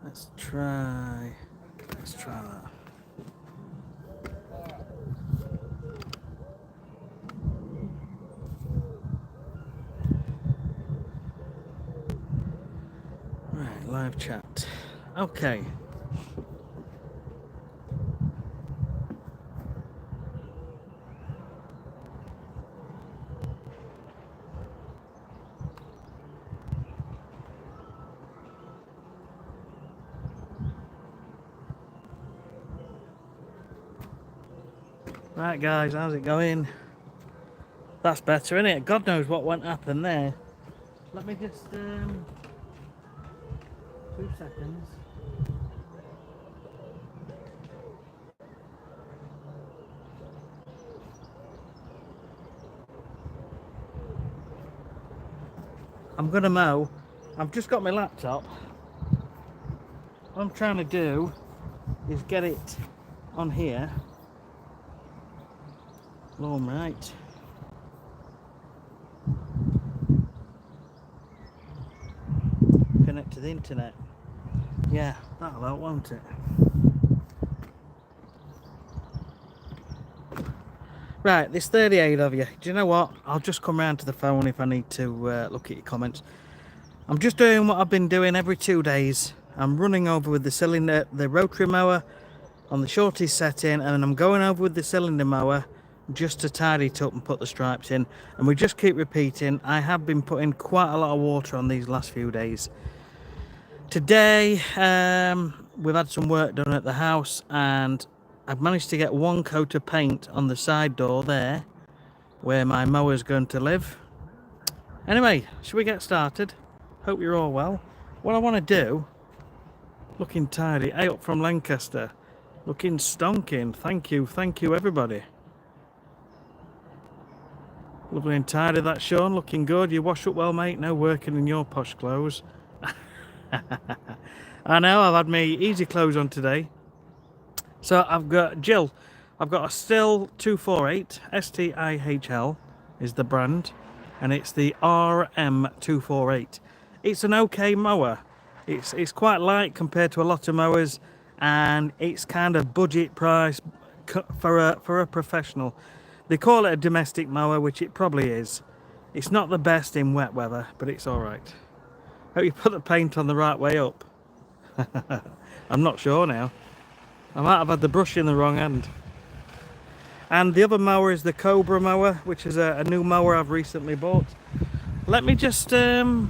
Let's try that. Right, live chat. Okay. Right, guys, how's it going? That's better, isn't it? God knows what went happen there. Let me just 2 seconds. I'm gonna mow. I've just got my laptop. What I'm trying to do is get it on here. LawnRight. Connect to the internet. Yeah, that'll help, won't it? Right, there's 38 of you. Do you know what? I'll just come round to the phone if I need to look at your comments. I'm just doing what I've been doing every 2 days. I'm running over with the cylinder, the rotary mower on the shortest setting, and I'm going over with the cylinder mower just to tidy it up and put the stripes in. And we just keep repeating. I have been putting quite a lot of water on these last few days. Today, we've had some work done at the house, and I've managed to get 1 coat of paint on the side door there, where my mower's going to live. Anyway, should we get started? Hope you're all well. What I want to do, looking tidy. Hey, up from Lancaster. Looking stonking. Thank you everybody. Lovely and tidy that, Sean. Looking good. You wash up well, mate. No working in your posh clothes. I know, I've had my easy clothes on today. So I've got Jill. I've got a Stihl 248. Stihl is the brand. And it's the RM248. It's an okay mower. It's quite light compared to a lot of mowers. And it's kind of budget price for a professional. They call it a domestic mower, which it probably is. It's not the best in wet weather, but it's alright. Hope you put the paint on the right way up. I'm not sure now. I might have had the brush in the wrong hand. And the other mower is the Cobra mower, which is a new mower I've recently bought. Let me just 2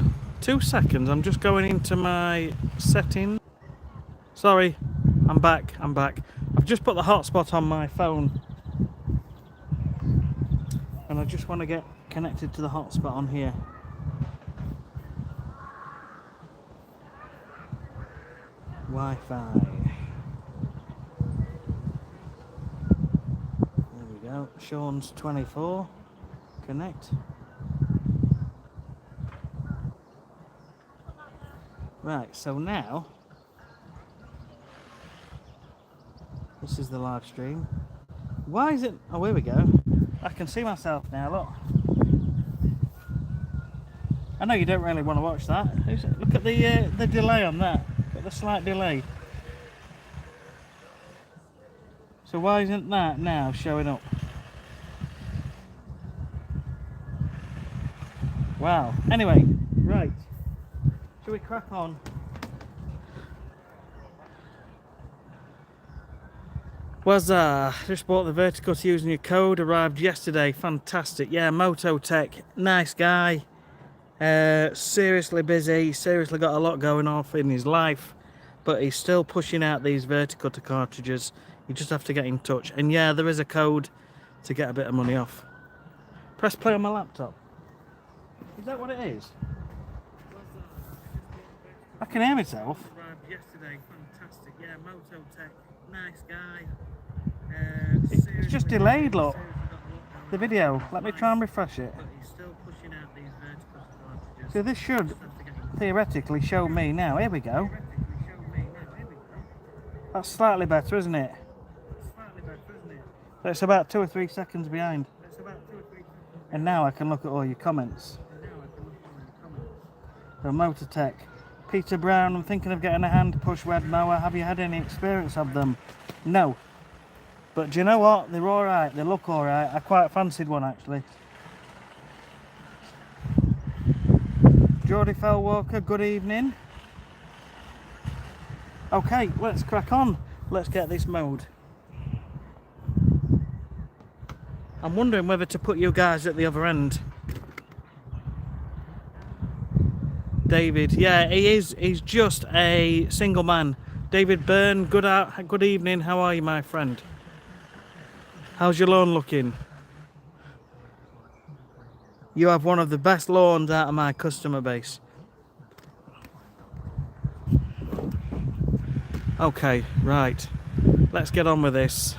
seconds. I'm just going into my settings. Sorry, I'm back. I've just put the hotspot on my phone, and I just want to get connected to the hotspot on here. Wi-Fi. There we go. Sean's 24. Connect. Right, so now this is the live stream. Why is it? Oh, here we go. I can see myself now. Look. I know you don't really want to watch that. Look at the delay on that. Got the slight delay. So why isn't that now showing up? Wow. Anyway, right. Shall we crack on? Just bought the vertical to use in your code. Arrived yesterday. Fantastic. Yeah, Mototech. Nice guy. Seriously busy. Seriously got a lot going off in his life. But he's still pushing out these vertical to cartridges. You just have to get in touch. And yeah, there is a code to get a bit of money off. Press play on my laptop. Is that what it is? I can hear myself. Arrived yesterday. Fantastic. Yeah, Mototech. Nice guy. It's just delayed, look. The video. Let me try and refresh it. So this should theoretically show me now. Here we go. That's slightly better, isn't it? So it's about 2 or 3 seconds behind. And now I can look at all your comments. So Mototech. Peter Brown, I'm thinking of getting a hand push web mower. Have you had any experience of them? No. But do you know what? They're alright. They look alright. I quite fancied one actually. Geordie Fellwalker, good evening. Okay, let's crack on. Let's get this mowed. I'm wondering whether to put you guys at the other end. David, yeah, he's just a single man. David Byrne, good evening. How are you, my friend? How's your lawn looking? You have one of the best lawns out of my customer base. Okay, right. Let's get on with this.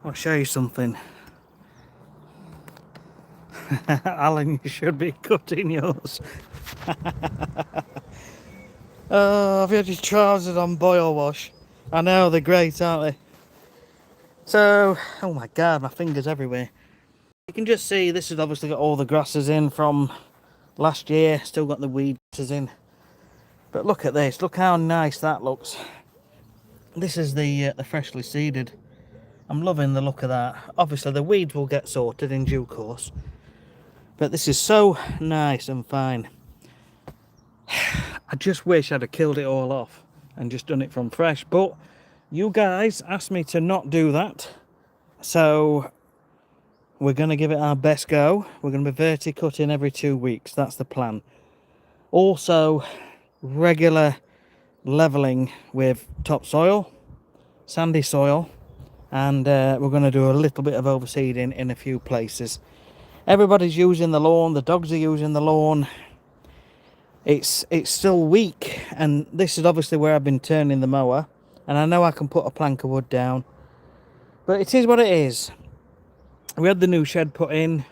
I'll show you something. Alan, you should be cutting yours. Oh, I've had your trousers on boil wash. I know, they're great, aren't they? So, oh my god, my fingers everywhere. You can just see this has obviously got all the grasses in from last year. Still got the weeds in. But look at this, look how nice that looks. This is the freshly seeded. I'm loving the look of that. Obviously the weeds will get sorted in due course. But this is so nice and fine. I just wish I'd have killed it all off and just done it from fresh. But you guys asked me to not do that. So we're going to give it our best go. We're going to be verticutting every 2 weeks. That's the plan. Also, regular levelling with topsoil, sandy soil. And we're going to do a little bit of overseeding in a few places. Everybody's using the lawn, the dogs are using the lawn. It's still weak, and this is obviously where I've been turning the mower. And I know I can put a plank of wood down, but it is what it is. We had the new shed put in.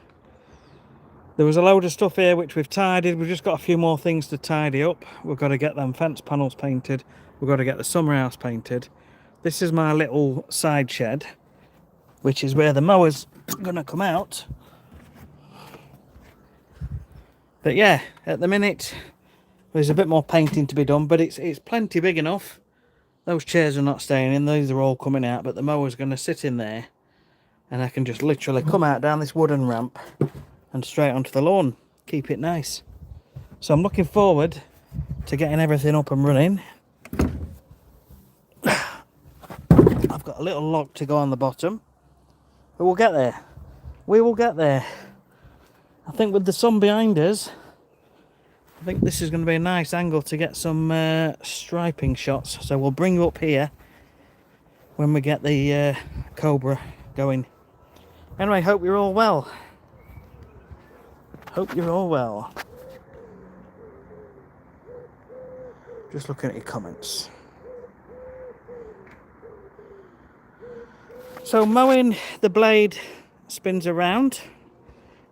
There was a load of stuff here which we've tidied. We've just got a few more things to tidy up. We've got to get them fence panels painted. We've got to get the summer house painted. This is my little side shed, which is where the mower's gonna come out. But yeah, at the minute there's a bit more painting to be done, but it's plenty big enough. Those chairs are not staying in, these are all coming out, but the mower's gonna sit in there and I can just literally come out down this wooden ramp and straight onto the lawn. Keep it nice. So I'm looking forward to getting everything up and running. I've got a little log to go on the bottom, but we'll get there. We will get there. I think with the sun behind us, I think this is going to be a nice angle to get some striping shots. So we'll bring you up here when we get the Cobra going. Anyway, hope you're all well. Hope you're all well. Just looking at your comments. So mowing, the blade spins around.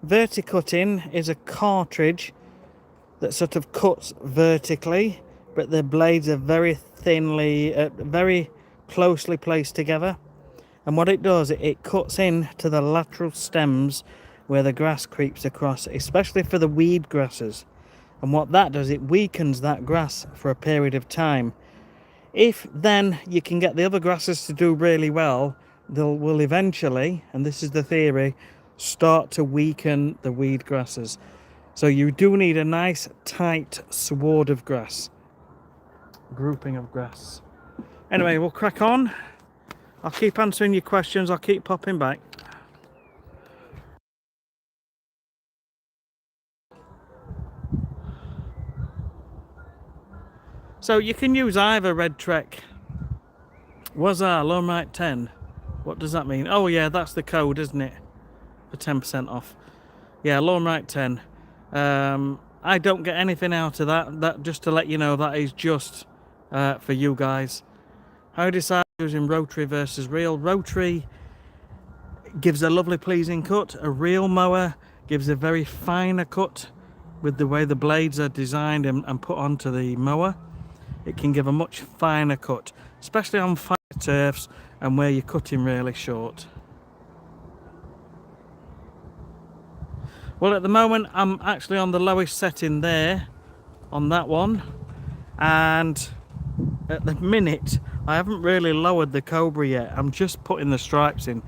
Verticutting is a cartridge that sort of cuts vertically, but the blades are very thinly, very closely placed together. And what it does, it cuts in to the lateral stems where the grass creeps across, especially for the weed grasses. And what that does, it weakens that grass for a period of time. If then you can get the other grasses to do really well, they will eventually, and this is the theory, start to weaken the weed grasses. So you do need a nice tight sward of grass, grouping of grass. Anyway, we'll crack on. I'll keep answering your questions. I'll keep popping back. So you can use either Red Trek. Was our LawnRight 10? What does that mean? Oh yeah, that's the code, isn't it? For 10% off. Yeah, LawnRight 10. I don't get anything out of that. That just to let you know, that is just for you guys. How I decide using rotary versus reel. Rotary gives a lovely pleasing cut. A reel mower gives a very finer cut with the way the blades are designed and put onto the mower. It can give a much finer cut, especially on fire turfs and where you're cutting really short. Well, at the moment I'm actually on the lowest setting there on that one, and at the minute I haven't really lowered the Cobra yet. I'm just putting the stripes in,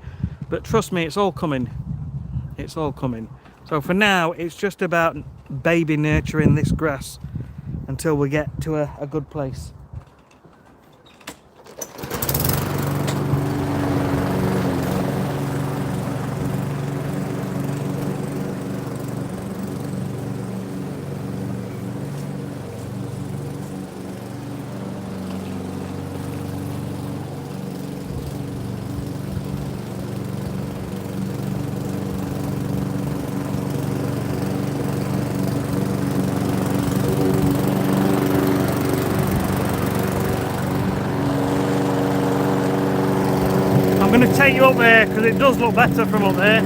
but trust me, it's all coming. It's all coming. So for now it's just about baby nurturing this grass until we get to a good place. I'm going to take you up there because it does look better from up there.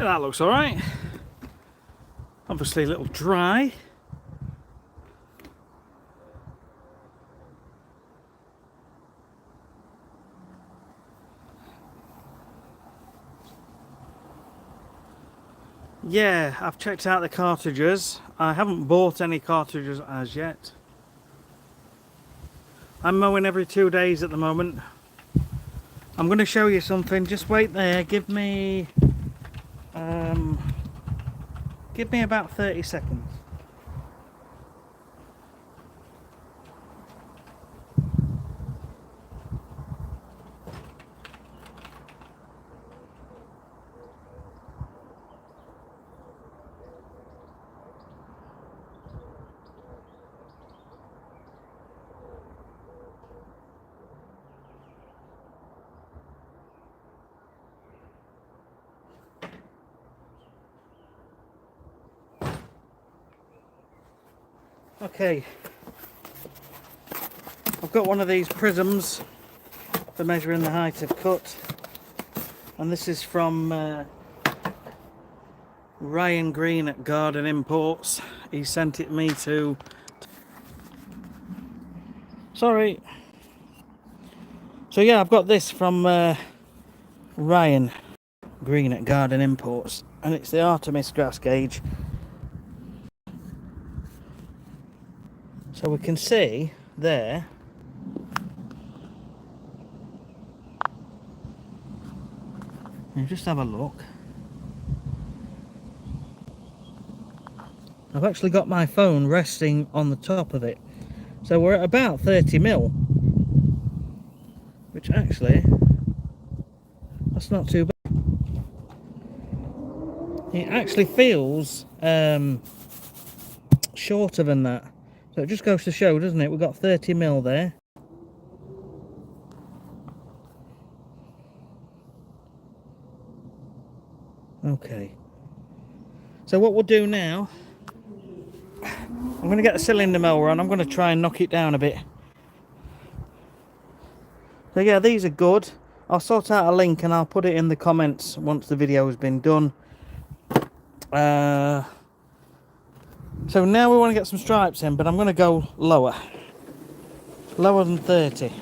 Yeah, that looks alright. Obviously a little dry. Yeah, I've checked out the cartridges. I haven't bought any cartridges as yet. I'm mowing every 2 days at the moment. I'm going to show you something. Just wait there. Give me about 30 seconds. Okay, I've got one of these prisms for measuring the height of cut, and this is from Ryan Green at Garden Imports. He sent it me to... Sorry. So yeah, I've got this from Ryan Green at Garden Imports, and it's the Artemis grass gauge. So we can see there and just have a look. I've actually got my phone resting on the top of it, so we're at about 30 mil, which actually, that's not too bad. It actually feels shorter than that, so it just goes to show, doesn't it? We've got 30 mil there. Okay, so what we'll do now, I'm going to get the cylinder mower on. I'm going to try and knock it down a bit. So yeah, these are good. I'll sort out a link and I'll put it in the comments once the video has been done. So now we want to get some stripes in, but I'm going to go lower than 30.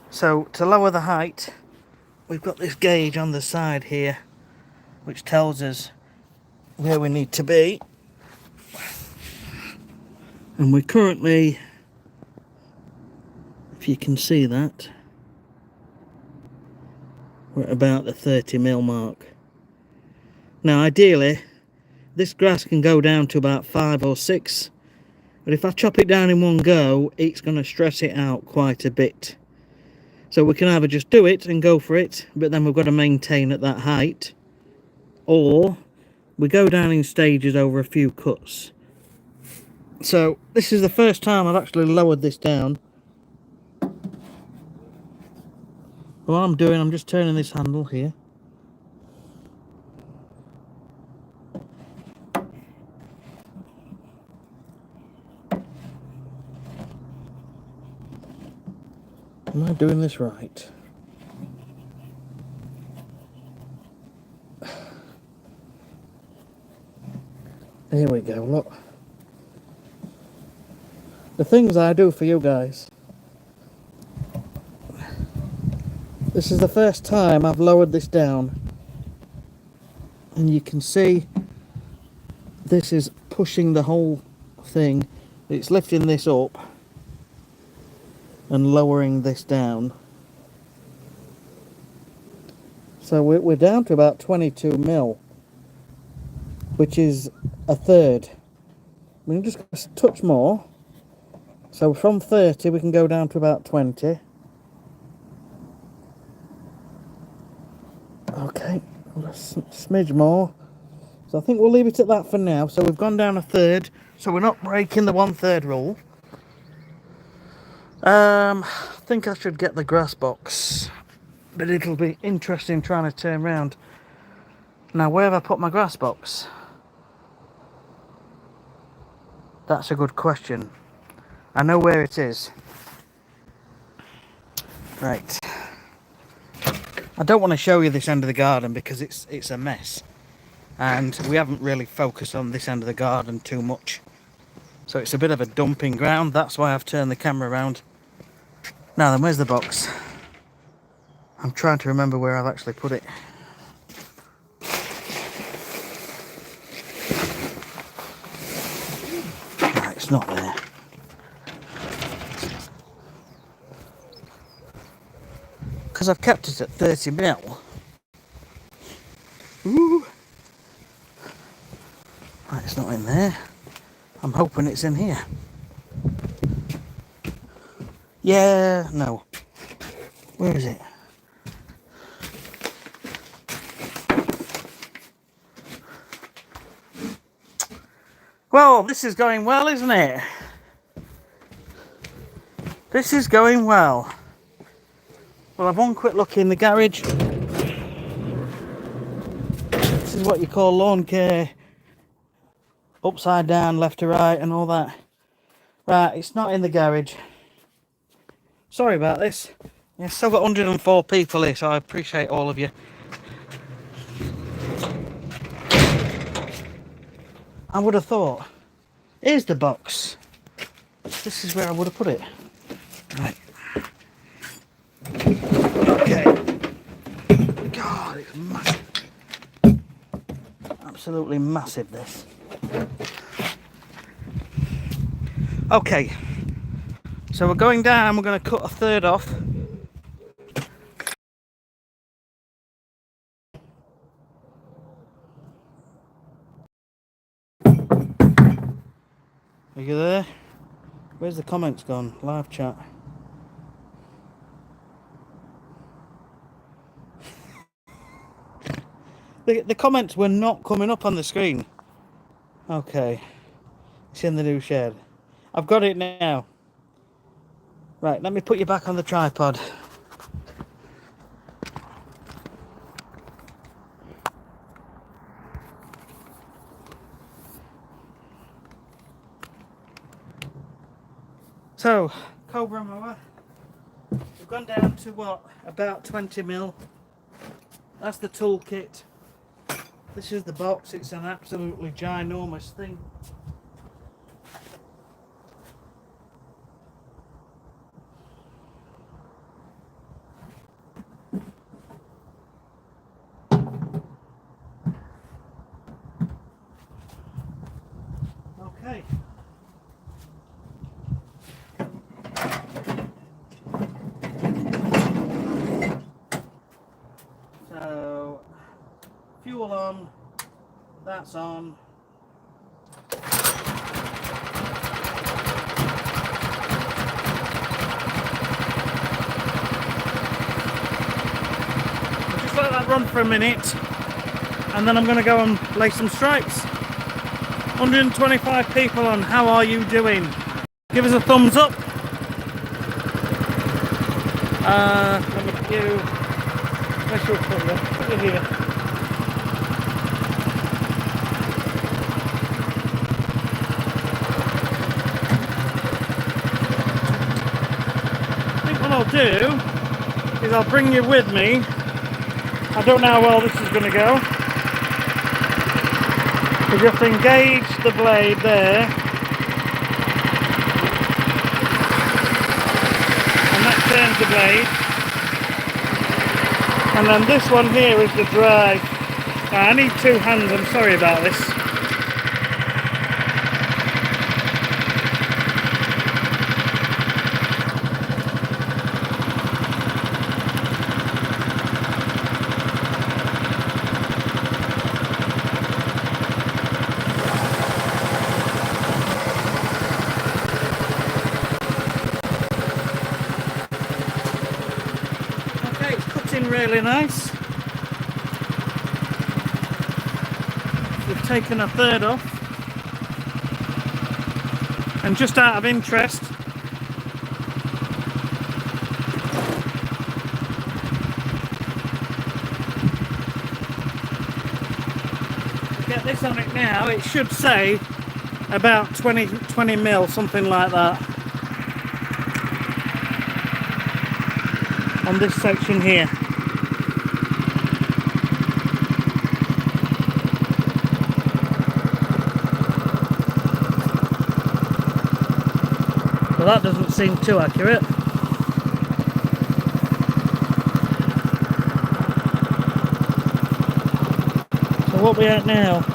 So to lower the height, we've got this gauge on the side here which tells us where we need to be, and we're currently, if you can see that, we're at about the 30 mil mark. Now ideally this grass can go down to about 5 or 6, but if I chop it down in one go, it's going to stress it out quite a bit. So we can either just do it and go for it, but then we've got to maintain at that height, or we go down in stages over a few cuts. So this is the first time I've actually lowered this down. What I'm doing, I'm just turning this handle here. Am I doing this right? Here we go, look. The things I do for you guys. This is the first time I've lowered this down. And you can see this is pushing the whole thing. It's lifting this up and lowering this down. So we're down to about 22 mil, which is a third. We can just a touch more. So from 30 we can go down to about 20. Okay, a smidge more. So I think we'll leave it at that for now. So we've gone down a third, so we're not breaking the 1/3 rule. I think I should get the grass box, but it'll be interesting trying to turn around. Now, where have I put my grass box? That's a good question. I know where it is. Right. I don't want to show you this end of the garden because it's a mess, and we haven't really focused on this end of the garden too much, so it's a bit of a dumping ground. That's why I've turned the camera around. Now then, where's the box? I'm trying to remember where I've actually put it. No, it's not there. Because I've kept it at 30 mil. Ooh. Right, it's not in there. I'm hoping it's in here. Yeah, no. Where is it? Well, this is going well, isn't it? This is going well. We'll have one quick look in the garage. This is what you call lawn care. Upside down, left to right and all that. Right, it's not in the garage. Sorry about this. Yeah, still got 104 people here, so I appreciate all of you. I would have thought, here's the box. This is where I would have put it. Right. Okay. God, it's massive. Absolutely massive, this. Okay. So we're going down, we're going to cut a third off. Are you there? Where's the comments gone? Live chat. The comments were not coming up on the screen. Okay. It's in the new shed. I've got it now. Right, let me put you back on the tripod. So, Cobra mower. We've gone down to what? About 20 mil. That's the toolkit. This is the box. It's an absolutely ginormous thing. Okay. So, fuel on, that's on. Just let that run for a minute, and then I'm going to go and lay some stripes. 125 people on. How are you doing? Give us a thumbs up. Let me do. Where's your thumbs? Put it here. I think what I'll do is I'll bring you with me. I don't know how well this is going to go. You just engage the blade there, and that turns the blade, and then this one here is the drive. Now, I need two hands, I'm sorry about this. Really nice. We've taken a third off, and just out of interest, get this on it now. It should say about 20 mil, something like that, on this section here. So that doesn't seem too accurate. So what we at now?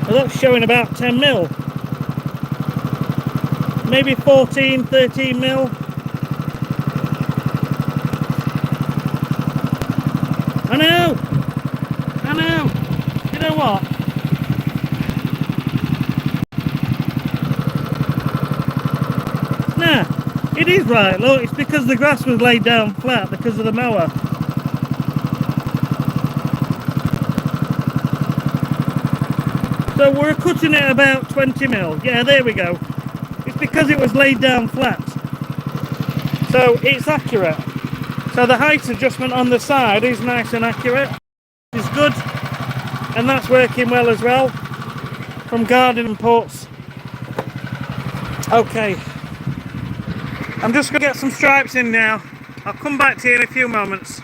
Well, that's showing about 10 mil. Maybe 14, 13 mil. I know. You know what? Nah, it is right. Look, it's because the grass was laid down flat because of the mower. So we're cutting it about 20 mil. Yeah, there we go. It's because it was laid down flat. So it's accurate. So the height adjustment on the side is nice and accurate. It's good. And that's working well as well. From garden ports. Okay. I'm just going to get some stripes in now. I'll come back to you in a few moments.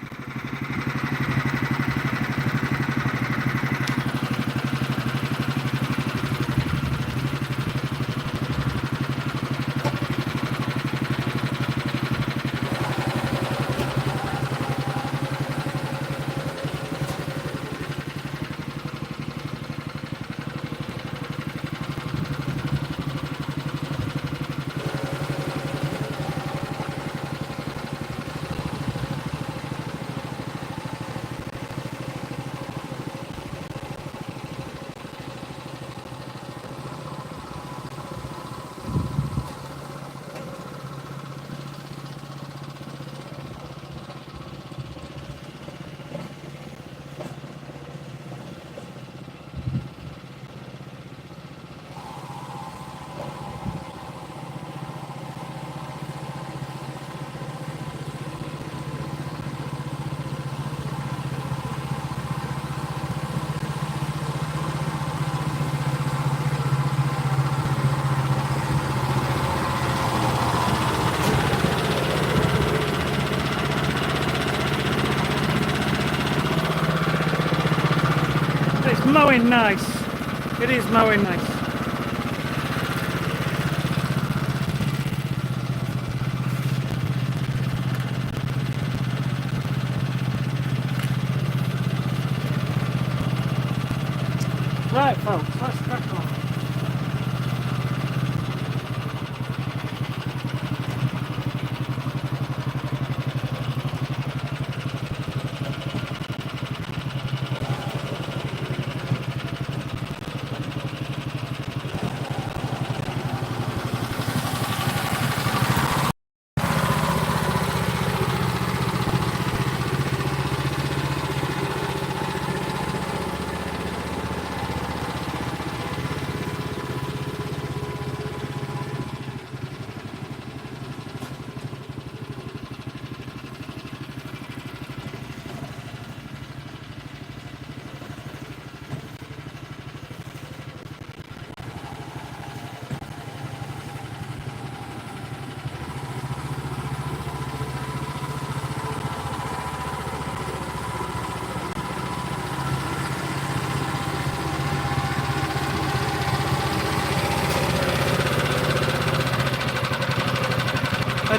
It's mowing nice. It is mowing nice. Right, folks, let's crack on.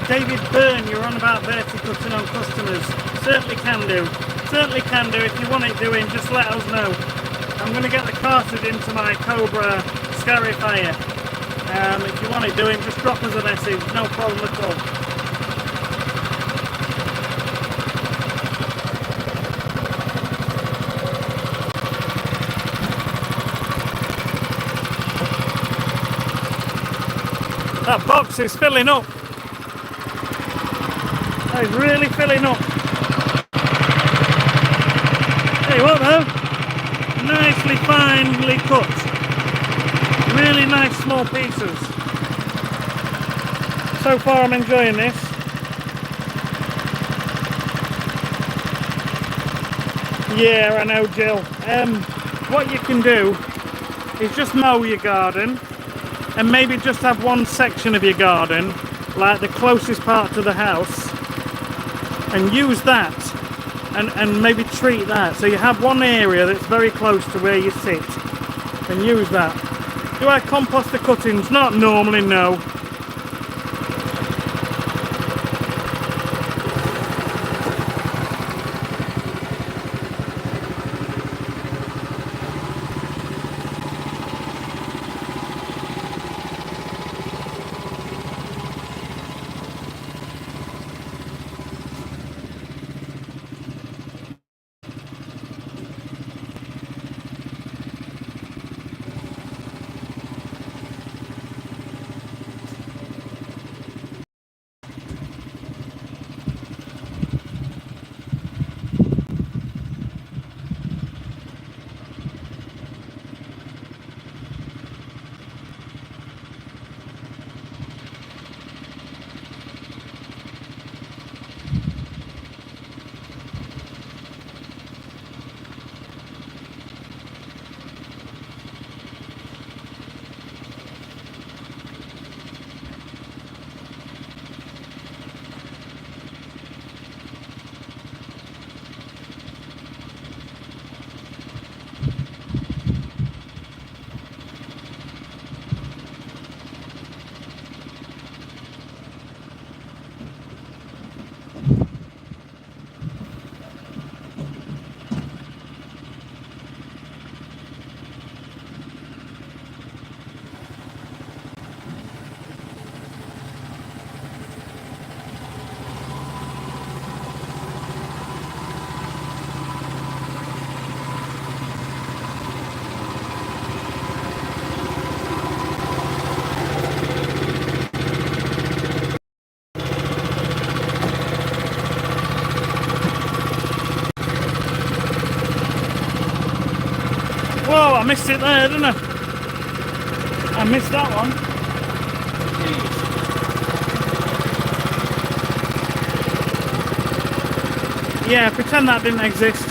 David Byrne, you're on about verticutting on customers. Certainly can do. Certainly can do. If you want it doing, just let us know. I'm going to get the cartridge into my Cobra Scarifier. If you want it doing, just drop us a message. No problem at all. That box is filling up. That is really filling up. Tell you what though, nicely finely cut. Really nice small pieces. So far I'm enjoying this. Yeah, I know, Jill. What you can do is just mow your garden and maybe just have one section of your garden, like the closest part to the house, and use that and maybe treat that. So you have one area that's very close to where you sit and use that. Do I compost the cuttings? Not normally, no. Whoa, I missed it there, didn't I? I missed that one. Yeah, pretend that didn't exist.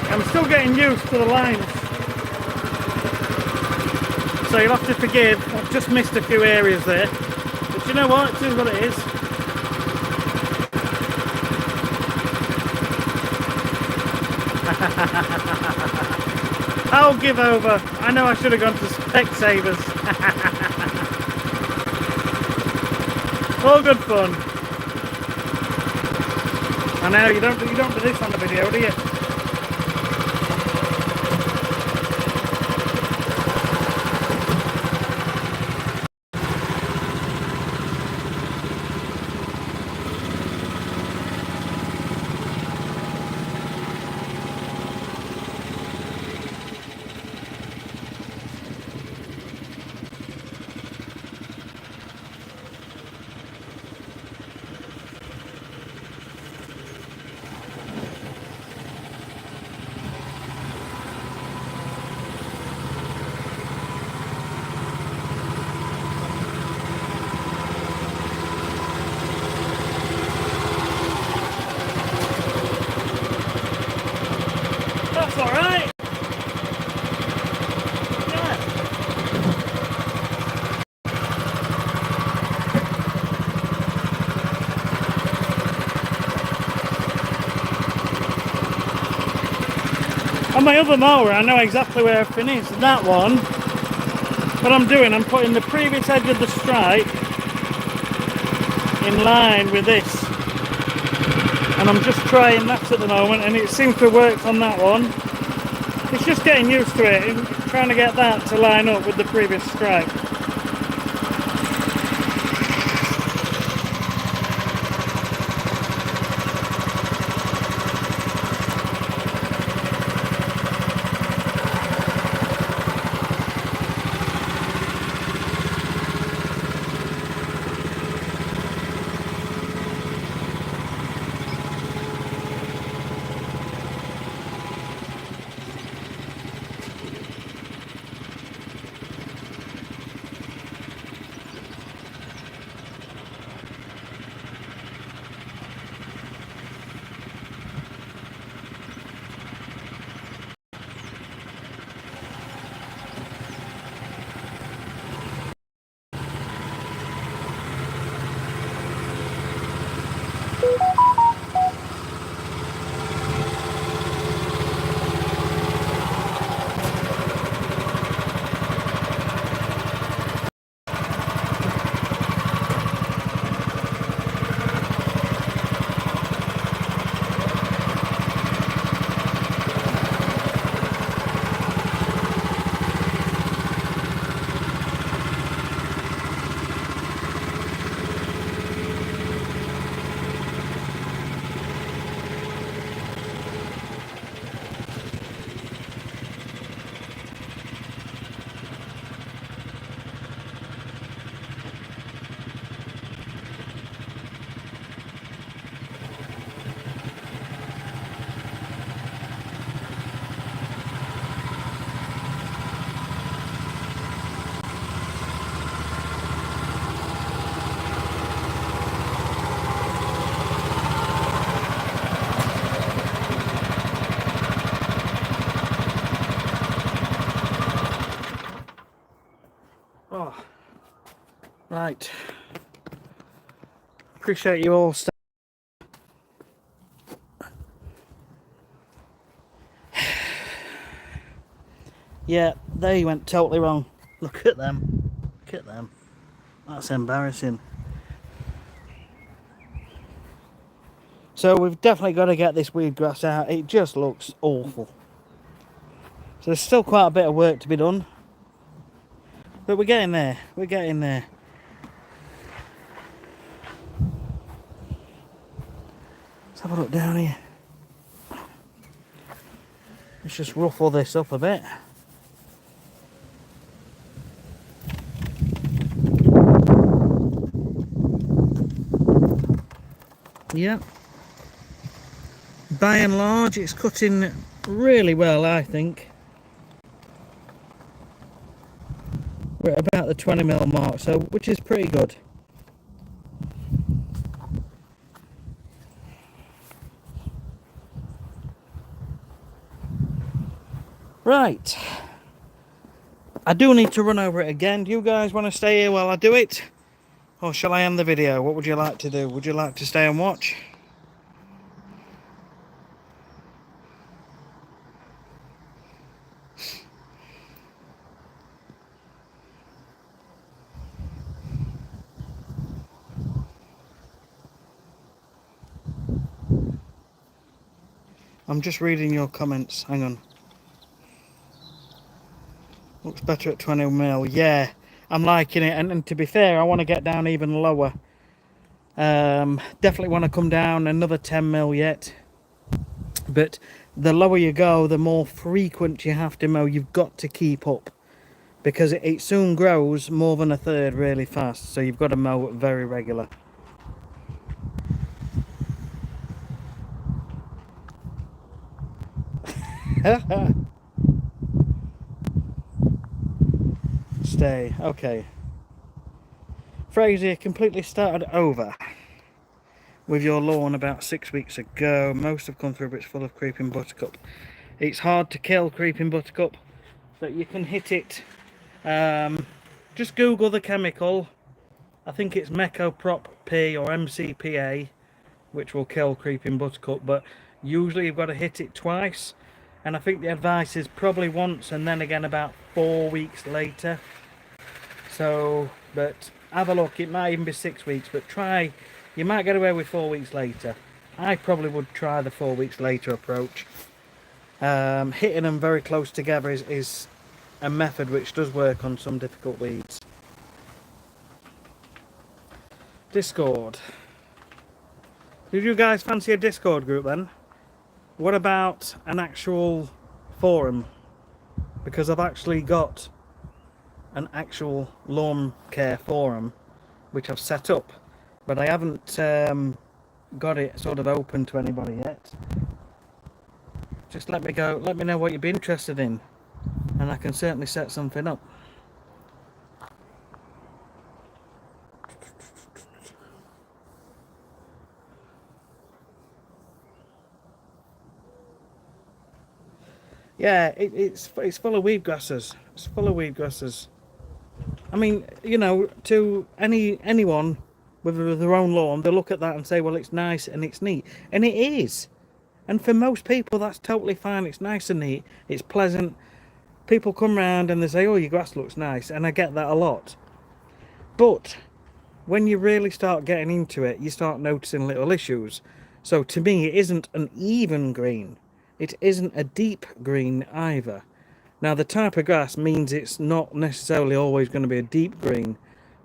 I'm still getting used to the lines, so you'll have to forgive. I've just missed a few areas there, but you know what, it is what it is. I'll give over. I know I should have gone to Specsavers. All good fun. I know you don't do this on the video, do you? my other mower, I know exactly where I finished. That one, what I'm doing, I'm putting the previous edge of the stripe in line with this. And I'm just trying that at the moment, and it seems to have worked on that one. It's just getting used to it, and trying to get that to line up with the previous stripe. Oh, right. Appreciate you all. Yeah, they went totally wrong. Look at them. Look at them. That's embarrassing. So we've definitely got to get this weed grass out. It just looks awful. So there's still quite a bit of work to be done. But we're getting there. We're getting there. Let's have a look down here. Let's just ruffle this up a bit. Yeah. By and large, it's cutting really well, I think. We're at about the 20mm mark, so which is pretty good. Right. I do need to run over it again. Do you guys want to stay here while I do it? Or shall I end the video? What would you like to do? Would you like to stay and watch? I'm just reading your comments. Hang on. Looks better at 20mm. Yeah, I'm liking it. And to be fair, I want to get down even lower. Definitely want to come down another 10mm yet. But the lower you go, the more frequent you have to mow. You've got to keep up. Because it soon grows more than a third really fast. So you've got to mow it very regular. Stay. Okay. Fraser completely started over with your lawn about 6 weeks ago. Most have come through, but it's full of creeping buttercup. It's hard to kill creeping buttercup, but you can hit it. Just Google the chemical. I think it's Mecoprop P or MCPA, which will kill creeping buttercup, but usually you've got to hit it twice. and I think the advice is probably once and then again about 4 weeks later. So, but have a look, it might even be 6 weeks, but try, you might get away with 4 weeks later. I probably would try the 4 weeks later approach. Hitting them very close together is a method which does work on some difficult weeds. Discord. Did you guys fancy a Discord group then? What about an actual forum? Because I've actually got an actual lawn care forum which I've set up, but I haven't got it sort of open to anybody yet. Just let me know what you'd be interested in, and I can certainly set something up. Yeah, it's full of weed grasses. It's full of weed grasses. I mean, you know, to anyone with their own lawn, they look at that and say, well, it's nice and it's neat. And it is. And for most people, that's totally fine. It's nice and neat. It's pleasant. People come round and they say, oh, your grass looks nice. And I get that a lot. But when you really start getting into it, you start noticing little issues. So to me, it isn't an even green. It isn't a deep green either. Now, the type of grass means it's not necessarily always going to be a deep green,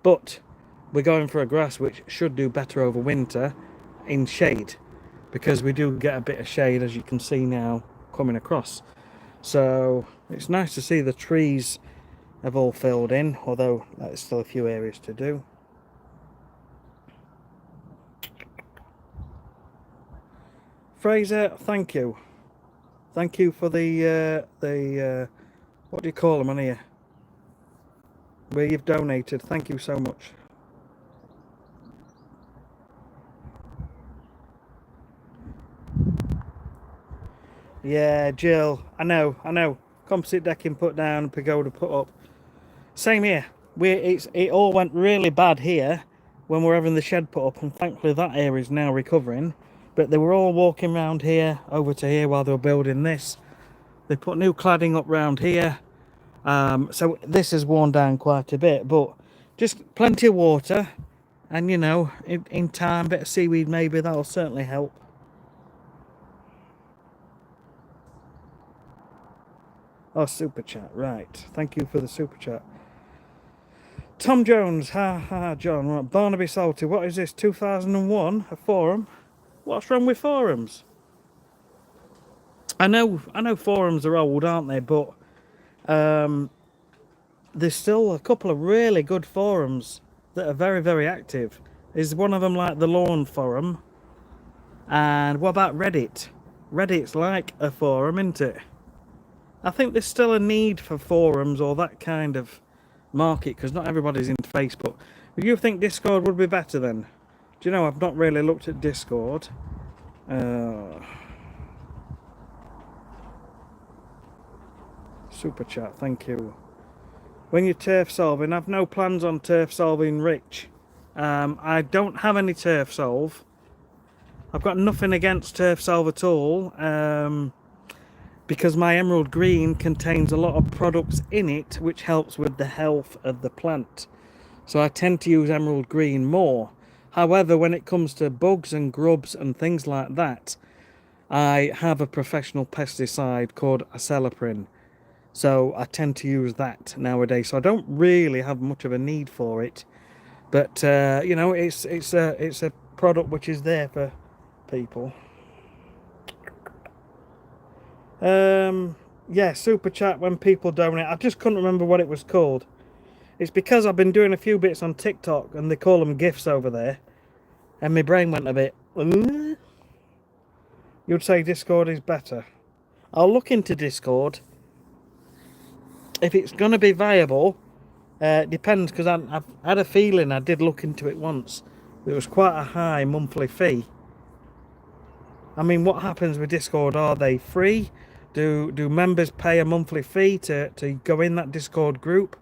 but we're going for a grass which should do better over winter in shade, because we do get a bit of shade, as you can see now, coming across. So it's nice to see the trees have all filled in, although there's still a few areas to do. Fraser, thank you. Thank you for the what do you call them on here? Where you've donated. Thank you so much. Yeah, Jill. I know. Composite decking put down, pagoda put up. Same here. It all went really bad here when we're having the shed put up, and thankfully that area is now recovering. But they were all walking around here, over to here while they were building this. They put new cladding up round here. So this has worn down quite a bit, but just plenty of water, and you know, in time, a bit of seaweed maybe, that'll certainly help. Oh, super chat, right. Thank you for the super chat. Tom Jones, John. Right. Barnaby Salty, what is this, 2001, a forum? What's wrong with forums? I know forums are old, aren't they? But there's still a couple of really good forums that are very, very active. Is one of them like the Lawn Forum? And what about Reddit? Reddit's like a forum, isn't it? I think there's still a need for forums or that kind of market, because not everybody's into Facebook. Do you think Discord would be better then? Do you know, I've not really looked at Discord. Super chat, thank you. When you're turf solving, I've no plans on turf solving, Rich. I don't have any turf solve. I've got nothing against turf solve at all, because my emerald green contains a lot of products in it which helps with the health of the plant. So I tend to use emerald green more. However, when it comes to bugs and grubs and things like that, I have a professional pesticide called acelepryn. So I tend to use that nowadays. So I don't really have much of a need for it. But, you know, it's a product which is there for people. Yeah, super chat when people donate. I just couldn't remember what it was called. It's because I've been doing a few bits on TikTok and they call them GIFs over there. And my brain went a bit... You'd say Discord is better. I'll look into Discord. If it's going to be viable, depends, because I've had a feeling I did look into it once. It was quite a high monthly fee. I mean, what happens with Discord? Are they free? Do members pay a monthly fee to go in that Discord group?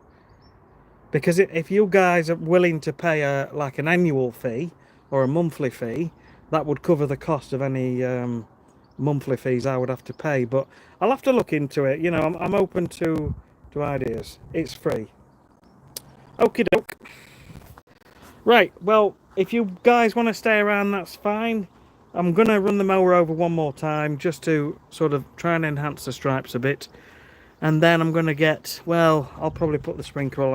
Because if you guys are willing to pay like an annual fee or a monthly fee, that would cover the cost of any monthly fees I would have to pay, but I'll have to look into it. You know, I'm open to ideas. It's free. Okie doke. Right, well, if you guys want to stay around, that's fine. I'm going to run the mower over one more time just to sort of try and enhance the stripes a bit. And then I'm going to get, well, I'll probably put the sprinkler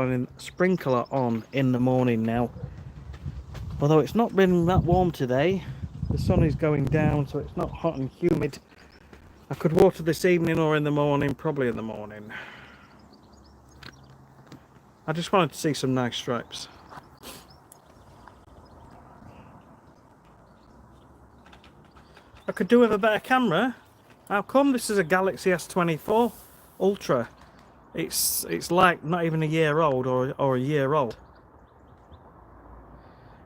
on in the morning now. Although it's not been that warm today. The sun is going down, so it's not hot and humid. I could water this evening or in the morning, probably in the morning. I just wanted to see some nice stripes. I could do with a better camera. How come? This is a Galaxy S24 Ultra. It's like not even a year old or a year old.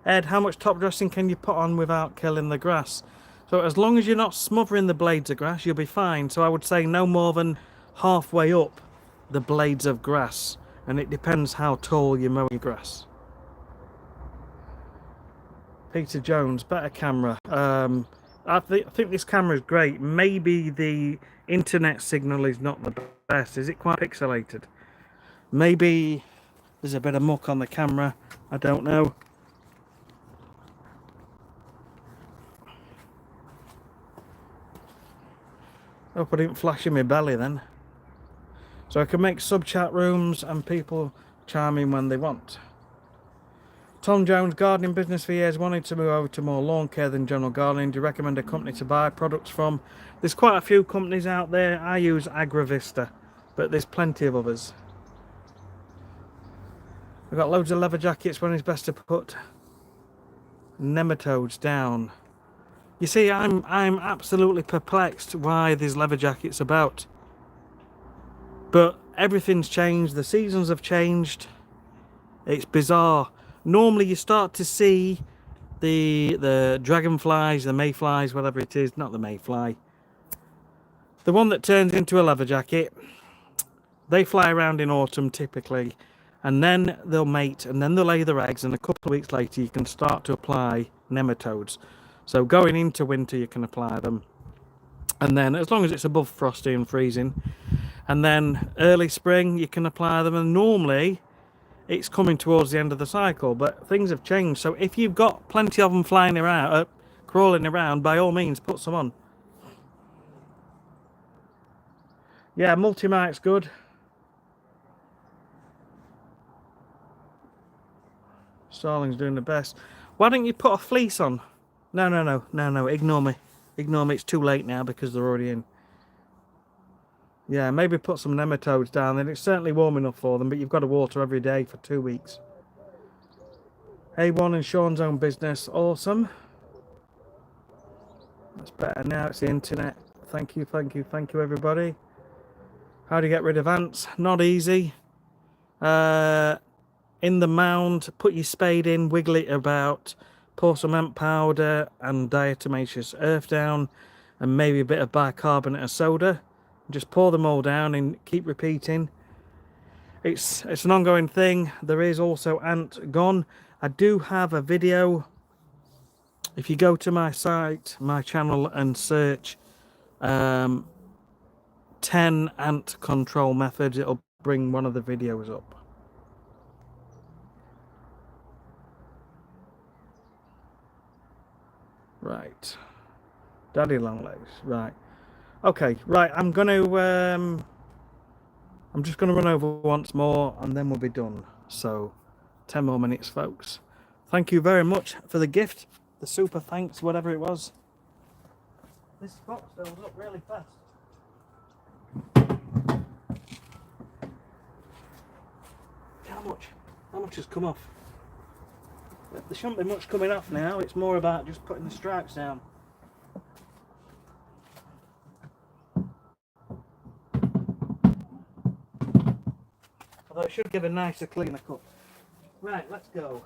Ed, how much top dressing can you put on without killing the grass? So as long as you're not smothering the blades of grass, you'll be fine. So I would say no more than halfway up the blades of grass. And it depends how tall you're mowing grass. Peter Jones, better camera. I think this camera is great. Maybe the internet signal is not the best. Is it quite pixelated? Maybe there's a bit of muck on the camera. I don't know. Hope I didn't flash in my belly then. So I can make sub-chat rooms and people chime in when they want. Tom Jones, gardening business for years, wanted to move over to more lawn care than general gardening. Do you recommend a company to buy products from? There's quite a few companies out there. I use Agravista, but there's plenty of others. I've got loads of leather jackets. When it's best to put nematodes down? You see, I'm absolutely perplexed why there's leather jackets about. But everything's changed. The seasons have changed. It's bizarre. Normally you start to see the dragonflies, the mayflies, whatever it is, not the mayfly. The one that turns into a leather jacket. They fly around in autumn typically, and then they'll mate, and then they'll lay their eggs, and a couple of weeks later you can start to apply nematodes. So going into winter you can apply them, and then as long as it's above frosty and freezing, and then early spring you can apply them, and normally it's coming towards the end of the cycle. But things have changed, so if you've got plenty of them flying around, crawling around, by all means put some on. Yeah, multi-mite's good. Starling's doing the best. Why don't you put a fleece on? No, ignore me. Ignore me, it's too late now because they're already in. Yeah, maybe put some nematodes down there. It's certainly warm enough for them, but you've got to water every day for 2 weeks. A1 and Sean's own business, awesome. That's better now, it's the internet. Thank you everybody. How do you get rid of ants? Not easy. In the mound, put your spade in, wiggle it about, pour some ant powder and diatomaceous earth down, and maybe a bit of bicarbonate of soda. Just pour them all down and keep repeating. It's an ongoing thing. There is also ant gone. I do have a video. If you go to my site, my channel, and search 10 ant control methods, it'll bring one of the videos up. Right, Daddy Longlegs. Right, okay, right. I'm just gonna run over once more, and then we'll be done. So, 10 more minutes, folks. Thank you very much for the gift, the super thanks, whatever it was. This box fills up really fast. How much has come off? There shouldn't be much coming off now. It's more about just putting the stripes down. Although it should give a nicer, cleaner cut. Right, let's go.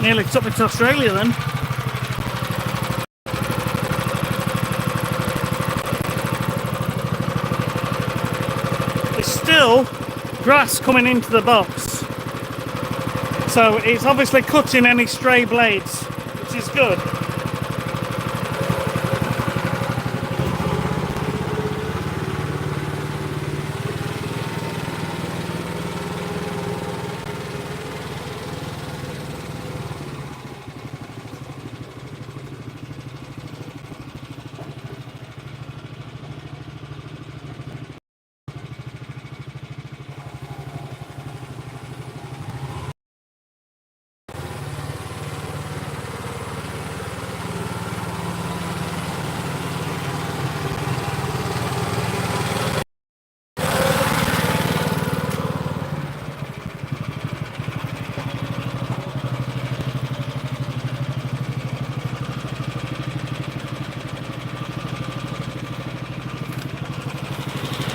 nearly took me to Australia then. There's still grass coming into the box, so it's obviously cutting any stray blades, which is good.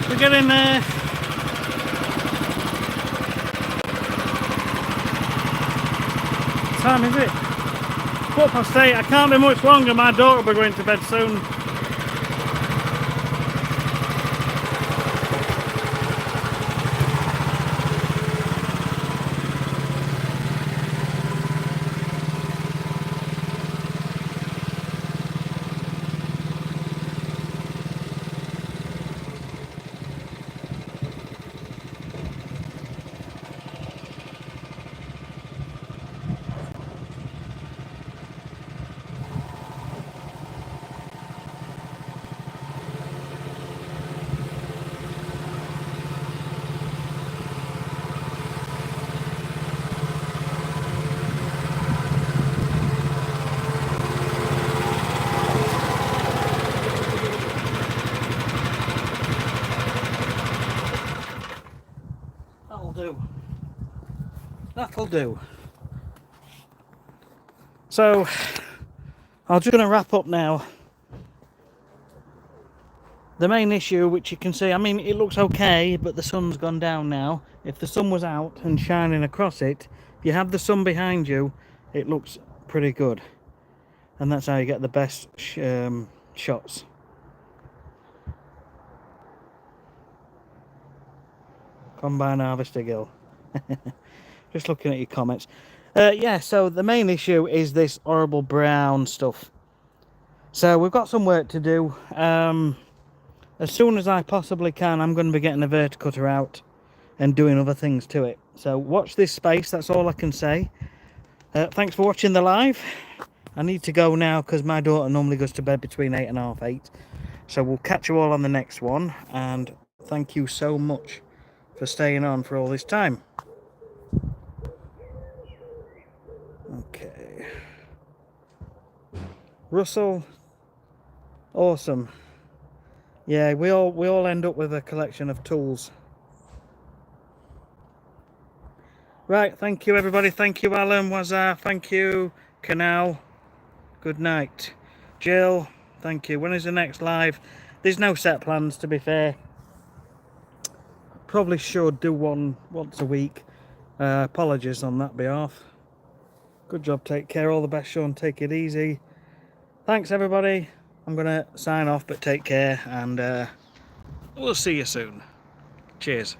We're getting there. What time is it? 8:15. I can't be much longer. My daughter will be going to bed soon. That'll do. So I'm just going to wrap up now. The main issue, which you can see, I mean, it looks okay, but the sun's gone down now. If the sun was out and shining across it, if you have the sun behind you, it looks pretty good. And that's how you get the best shots. Combine harvester gill. Just looking at your comments. Yeah, so the main issue is this horrible brown stuff. So we've got some work to do. As soon as I possibly can, I'm going to be getting a verticutter out and doing other things to it. So watch this space, that's all I can say. Thanks for watching the live. I need to go now because my daughter normally goes to bed between 8 and half 8. So we'll catch you all on the next one. And thank you so much for staying on for all this time. Okay. Russell, awesome. Yeah, we all end up with a collection of tools. Right, thank you everybody. Thank you Alan, Wazar, thank you Canal. Good night. Jill, thank you. When is the next live? There's no set plans, to be fair. Probably should do one once a week. Apologies on that behalf. Good job, take care. All the best, Sean. Take it easy. Thanks everybody. I'm gonna sign off, but take care, and we'll see you soon. Cheers.